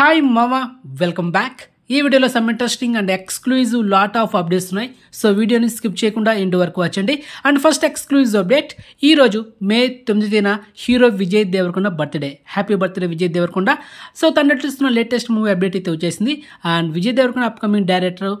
Hi మామ, welcome back. ఈ వీడియోలో some interesting and exclusive lot of updates ఉన్నాయి. సో వీడియోని స్కిప్ చేయకుండా ఎండ్ వరకు వచ్చండి. అండ్ ఫస్ట్ ఎక్స్క్లూజివ్ అప్డేట్, ఈరోజు మే 9న hero Vijay Devarakonda birthday. Happy birthday Vijay Devarakonda. So తను నటిస్తున్న లేటెస్ట్ మూవీ అప్డేట్ అయితే వచ్చేసింది. And Vijay Devarakonda upcoming director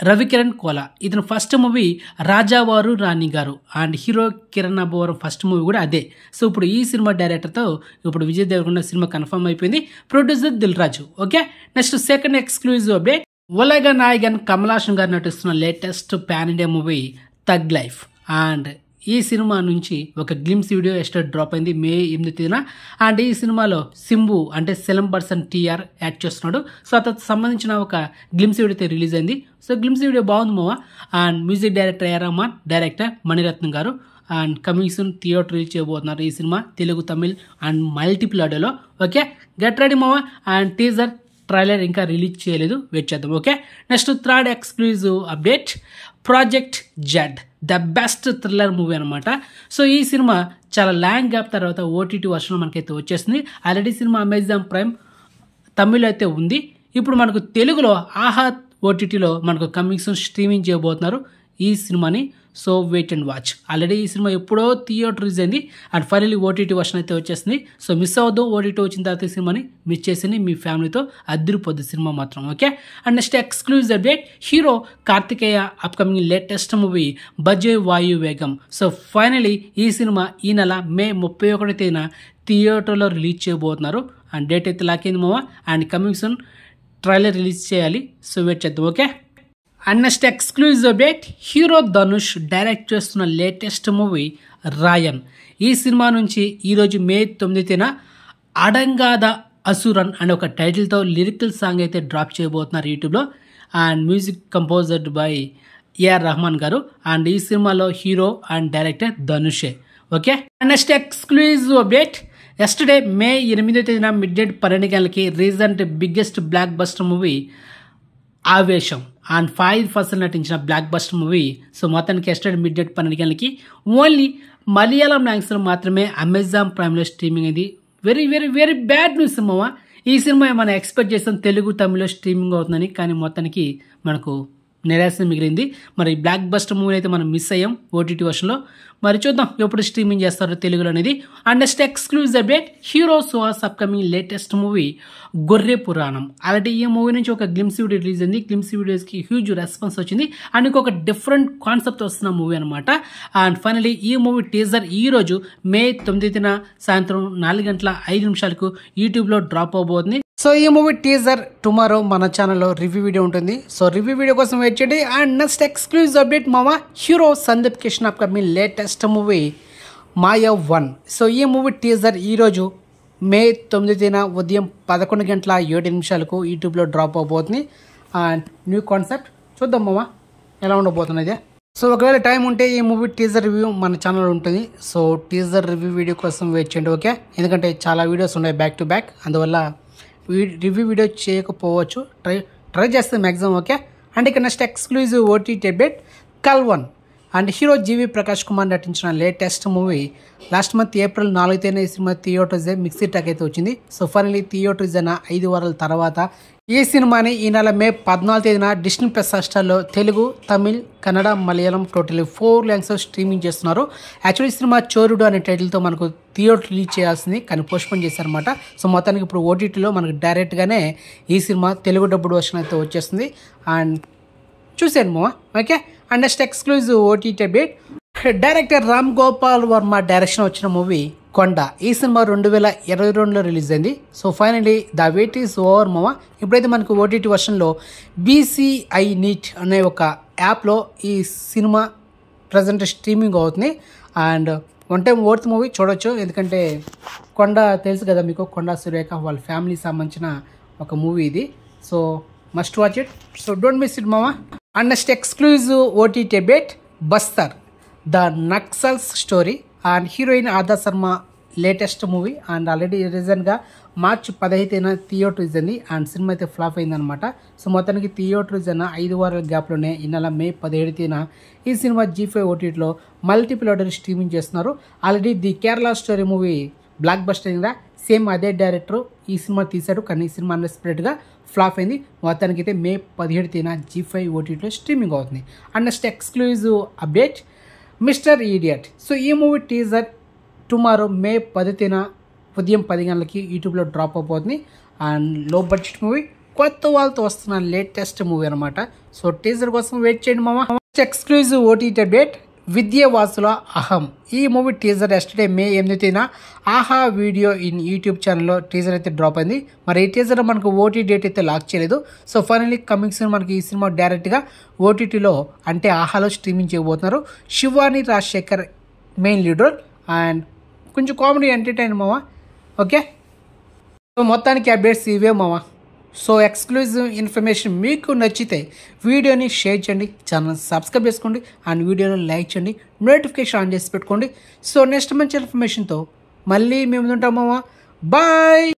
Ravikiran Kola. ఇతను first movie Rajavaru Rani Garu and hero Kiran Abbavaram first movie కూడా అదే. సో ఇప్పుడు ఈ సినిమా డైరెక్టర్తో ఇప్పుడు విజయ్ దేవరకొండ సినిమా కన్ఫర్మ్ అయిపోయింది. Producer Dil Raju. Okay, next second exclusive update, Ulaga Nayagan Kamal Haasan garu నటిస్తున్న latest pan India movie Thug Life. And ఈ సినిమా నుంచి ఒక గ్లిమ్స్ వీడియో ఎస్టర్ డ్రాప్ అయింది మే 8న. అండ్ ఈ సినిమాలో సింబు అంటే సెలం పర్సన్ టీఆర్ యాక్ట్ చేస్తున్నాడు. సో అతనికి సంబంధించిన ఒక గ్లిమ్స్ వీడియో అయితే రిలీజ్ అయింది. సో గ్లిమ్స్ వీడియో బాగుంది మావా. And music director A Rahman, director Maniratnam garu. And coming soon theatre release చేయబోతున్నారు ఈ సినిమా తెలుగు, తమిళ్ అండ్ మల్టిపుల్ ఆడియోలో. ఓకే, గెట్ రెడీ మావా. అండ్ టీజర్ ట్రైలర్ ఇంకా రిలీజ్ చేయలేదు, వెయిట్ చేద్దాం. Okay, next third exclusive update, project Z the best thriller movie అనమాట. So ఈ సినిమా చాలా లాంగ్ గ్యాప్ తర్వాత ఓటీటీ వర్షన్ మనకైతే వచ్చేసింది. Already cinema Amazon prime Tamil అయితే ఉంది. ఇప్పుడు మనకు తెలుగులో ఆహా ఓటీటీలో మనకు కమింగ్ సూన్ స్ట్రీమింగ్ చేయబోతున్నారు ఈ సినిమాని. So wait and watch. Already ఈ సినిమా ఎప్పుడో థియేటర్ రిలీజ్ అయింది అండ్ ఫైనల్లీ ఓటీటీ వర్షన్ అయితే వచ్చేసింది. సో మిస్ అవ్వద్దు, ఓటీటీ వచ్చిన తర్వాత ఈ సినిమాని మిస్ చేసి మీ ఫ్యామిలీతో అద్దరిపోద్ది సినిమా మాత్రం. Okay, and next exclusive update, hero Kartikeya upcoming latest movie Bhaje Vaayu Vegam. So finally ఈ సినిమా ఈ నెల మే 31వ తేదీన థియేటర్లో రిలీజ్ చేయబోతున్నారు. అండ్ డేట్ అయితే లాకైంది మావా. And coming soon trailer release చేయాలి. సో వెయిట్ చేద్దాం. Okay, and next exclusive update, hero Dhanush direct చేస్తున్న లేటెస్ట్ మూవీ రాయన్. ఈ సినిమా నుంచి ఈరోజు మే 9న అడంగాద అసురన్ అనే ఒక టైటిల్తో లిరికల్ సాంగ్ అయితే డ్రాప్ చేయబోతున్నారు యూట్యూబ్లో. And music composed by AR Rahman garu. And ఈ సినిమాలో హీరో అండ్ డైరెక్టర్ ధనుషే. Okay, and next exclusive update, yesterday May 8వ తేదీన మిడ్-నైట్ 12 గంటలకి recent biggest blockbuster movie Aavesham and 5% నటించిన బ్లాక్ బస్టర్ మూవీ. సో మొత్తానికి ఎస్టర్డే మిడ్-నైట్ 12 గంటలకి ఓన్లీ మలయాళం లాంగ్వేజ్లో మాత్రమే అమెజాన్ ప్రైమ్లో స్ట్రీమింగ్ అయింది. Very very very bad news మావా. ఈ సినిమా మనం ఎక్స్పెక్ట్ చేస్తాం తెలుగు, తమిళ్లో స్ట్రీమింగ్ అవుతుందని, కానీ మొత్తానికి మనకు నిరాశ మిగిలింది. మరి బ్లాక్ బస్టర్ మూవీ అయితే మనం మిస్ అయ్యాం ఓటీటీ వర్షన్లో. మరి చూద్దాం ఎప్పుడు స్ట్రీమింగ్ చేస్తారో తెలుగులో అనేది. And next exclusive update, hero Suhas upcoming latest movie గొర్రె పురాణం. అలాంటి ఈ మూవీ నుంచి ఒక గ్లిమ్స్ వీడియో రిలీజ్ అయింది. గ్లిమ్స్ వీడియోస్కి హ్యూజ్ రెస్పాన్స్ వచ్చింది అండ్ ఇంకొక డిఫరెంట్ కాన్సెప్ట్ వస్తున్న మూవీ అనమాట. అండ్ ఫైనలీ ఈ మూవీ టీజర్ ఈరోజు మే 9న సాయంత్రం 4:05 యూట్యూబ్లో డ్రాప్ అవబోతుంది. సో ఈ మూవీ టీజర్ టుమారో మన ఛానల్లో రివ్యూ వీడియో ఉంటుంది. సో రివ్యూ వీడియో కోసం వెయిట్ చేయండి. అండ్ నెక్స్ట్ ఎక్స్క్లూజివ్ అప్డేట్ మామా, hero Sundeep Kishan upcoming latest movie Maya 1. So ఈ మూవీ టీజర్ ఈరోజు మే 9న ఉదయం 11:07 యూట్యూబ్లో డ్రాప్ అవబోతుంది. అండ్ న్యూ కాన్సెప్ట్ చూద్దాం మామా ఎలా ఉండబోతున్నది. సో ఒకవేళ టైం ఉంటే ఈ మూవీ టీజర్ రివ్యూ మన ఛానల్ ఉంటుంది. సో టీజర్ రివ్యూ వీడియో కోసం వెయిట్ చేయండి. ఓకే, ఎందుకంటే చాలా వీడియోస్ ఉన్నాయి బ్యాక్ టు బ్యాక్, అందువల్ల రివ్యూ వీడియో చేయకపోవచ్చు, ట్రై చేస్తే మ్యాక్సిమం. ఓకే, అండ్ ఇక next exclusive OTT update, Kalvan and hero GV Prakash Kumar నటించిన latest movie. Last month April 4న ఈ సినిమా థియేటర్స్ మిక్సీ టాక్ అయితే వచ్చింది. సో ఫైనలీ థియేటర్స్ అయిన 5 వారాల తర్వాత ఈ సినిమాని ఈ నెల మే 14వ తేదీన డిస్నీ ప్లస్ హాట్‌స్టార్లో తెలుగు, తమిళ్, కన్నడ, మలయాళం టోటల్లీ 4 లాంగ్వేజ్లో స్ట్రీమింగ్ చేస్తున్నారు. యాక్చువల్లీ సినిమా చోరుడు అనే టైటిల్తో మనకు థియేటర్ రిలీజ్ చేయాల్సింది, కానీ పోస్ట్పోన్ చేశారనమాట. సో మొత్తానికి ఇప్పుడు ఓటీటీలో మనకు డైరెక్ట్గానే ఈ సినిమా తెలుగు డబ్బుడ్ వర్షన్ అయితే వచ్చేస్తుంది. అండ్ చూసాను మా. Okay, and next exclusive OTT update, director Ram Gopal Varma direction వచ్చిన మూవీ కొండ. ఈ సినిమా 2022లో రిలీజ్ అయింది. So finally the wait is over మామ. ఇప్పుడైతే మనకు ఓటీటీ వర్షన్లో BCI నీట్ అనే ఒక యాప్లో ఈ సినిమా ప్రజెంట్ స్ట్రీమింగ్ అవుతుంది. And one time worth movie చూడొచ్చు, ఎందుకంటే కొండ తెలుసు కదా మీకు, కొండ సురేఖ వాళ్ళ ఫ్యామిలీ సంబంధించిన ఒక మూవీ ఇది. So must watch it. So don't miss it మామ. And next exclusive OTT update, Bastar the Naxals story and heroine Adah Sharma latest movie. And already రీసెంట్గా మార్చి 15న థియేటర్ రిలీజ్ అయింది అండ్ సినిమా అయితే ఫ్లాప్ అయిందనమాట. సో మొత్తానికి థియేటర్ రిలీజ్ అయిన 5 వారాల గ్యాప్లోనే ఈ నెల మే 17వ తేదీన ఈ సినిమా G5 ఓటీటీలో మల్టిపుల్ ఆడియో స్ట్రీమింగ్ చేస్తున్నారు. Already the Kerala story movie block buster అయిందా, సేమ్ అదే డైరెక్టర్ ఈ సినిమా తీశాడు, కానీ ఈ సినిమా అన్ఎక్స్పెక్టెడ్గా ఫ్లాప్ అయింది. మొత్తానికి అయితే మే 17 G5 OTTలో స్ట్రీమింగ్ అవుతుంది. And next exclusive update mister idiot. So ఈ మూవీ టీజర్ టుమారో మే 10 ఉదయం 10 గంటలకి యూట్యూబ్లో డ్రాప్ అయిపోతుంది. అండ్ లో బడ్జెట్ మూవీ, కొత్త వాళ్ళతో వస్తున్న లేటెస్ట్ మూవీ అనమాట. సో టీజర్ కోసం వెయిట్ చేయండి మామ. ఎక్స్క్లూజివ్ OTT అప్డేట్ విద్యావాసుల అహం. ఈ movie teaser yesterday May 8 Aha video in YouTube ఛానల్లో టీజర్ అయితే డ్రాప్ అయింది. మరి ఈ టీజర్ మనకు OTT డేట్ అయితే లాక్ చేయలేదు. సో ఫైనల్లీ కమింగ్ సూన్ మనకి ఈ సినిమా డైరెక్ట్గా OTTలో అంటే ఆహాలో స్ట్రీమింగ్ చేయబోతున్నారు. Shivani Rajasekhar main lead role and కొంచెం కామెడీ ఎంటర్టైన్ మామ. ఓకే, సో మొత్తానికి అప్డేట్స్ ఇవే మామ. సో ఎక్స్క్లూజివ్ ఇన్ఫర్మేషన్ మీకు నచ్చితే వీడియోని షేర్ చేయండి, ఛానల్ సబ్స్క్రైబ్ చేసుకోండి అండ్ వీడియోని లైక్ చేయండి, నోటిఫికేషన్ ఆన్ చేసి పెట్టుకోండి. సో నెక్స్ట్ మంచి ఇన్ఫర్మేషన్తో మళ్ళీ మేము ఉంటాం మామ. బాయ్.